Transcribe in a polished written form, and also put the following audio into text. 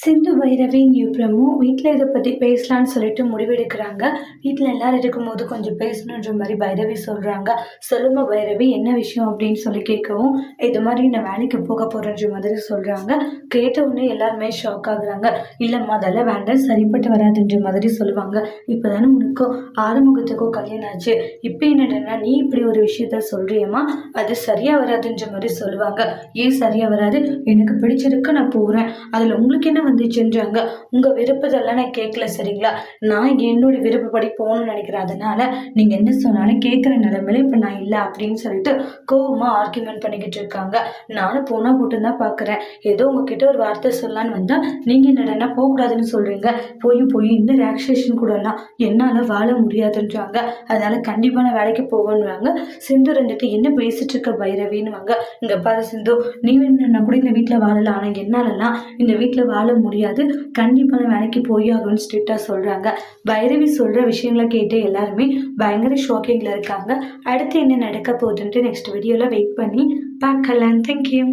Sindhu Bhairavi new promo வீட்டில் இதை பற்றி பேசலான்னு சொல்லிட்டு முடிவெடுக்கிறாங்க. வீட்டில் எல்லாரும் இருக்கும்போது கொஞ்சம் பேசணுன்ற மாதிரி பைரவி சொல்கிறாங்க. சொல்லுமா பைரவி, என்ன விஷயம் அப்படின்னு சொல்லி கேட்கவும், இது மாதிரி நான் வேலைக்கு போக போகிறேன்ற மாதிரி சொல்கிறாங்க. கேட்ட உடனே எல்லாருமே ஷாக் ஆகுறாங்க. இல்லைம்மா, அதெல்லாம் வேண்டாம், சரிப்பட்டு வராதுன்ற மாதிரி சொல்லுவாங்க. இப்போ தானே உனக்கும் ஆறுமுகத்துக்கும் கல்யாணம் ஆச்சு, இப்போ என்னடனா நீ இப்படி ஒரு விஷயத்த சொல்கிறியம்மா, அது சரியாக வராதுன்ற மாதிரி சொல்லுவாங்க. ஏன் சரியாக வராது? எனக்கு பிடிச்சிருக்கு, நான் போகிறேன், அதில் உங்களுக்கு என்ன வந்துச்சுன்றாங்க. உங்க விருப்பத்தெல்லாம் நான் கேட்கல, சரிங்களா? நான் என்னோட விருப்பப்படி போகணும்னு நினைக்கிறேன். அதனால நீங்க என்ன சொன்னாலும் கேட்குற நிலைமையில இப்ப நான் இல்லை அப்படின்னு சொல்லிட்டு கோவமா ஆர்கியூமெண்ட் பண்ணிக்கிட்டு இருக்காங்க. நானும் போனா போட்டுன்னு தான் பாக்குறேன். ஏதோ உங்ககிட்ட ஒரு வார்த்தை சொல்லலான்னு வந்தா நீங்க என்னடனா போகக்கூடாதுன்னு சொல்றீங்க. போய் இந்த ரிலாக்ஸேஷன் கூட எல்லாம் என்னால வாழ முடியாதுன்றாங்க. அதனால கண்டிப்பா நான் வேலைக்கு போவேன்னுவாங்க. சிந்து இருந்துட்டு என்ன பேசிட்டு இருக்க பைரவின்னுவாங்க. இங்க பாரு சிந்து, நீ வேணும்னா கூட இந்த வீட்டுல வாழலாம், ஆனா என்னாலலாம் இந்த வீட்டுல வாழ முடியாது, கண்டிப்பான வேலைக்கு போய் ஆகும்னு ஸ்ட்ரிக்டா சொல்றாங்க. பைரவி சொல்ற விஷயங்களை கேட்டு எல்லாருமே பயங்கர ஷாக்கிங்ல இருக்காங்க. அடுத்து என்ன நடக்க போகுதுன்ட்டு நெக்ஸ்ட் வீடியோல வெயிட் பண்ணி பார்க்கலாம். தேங்க்யூ.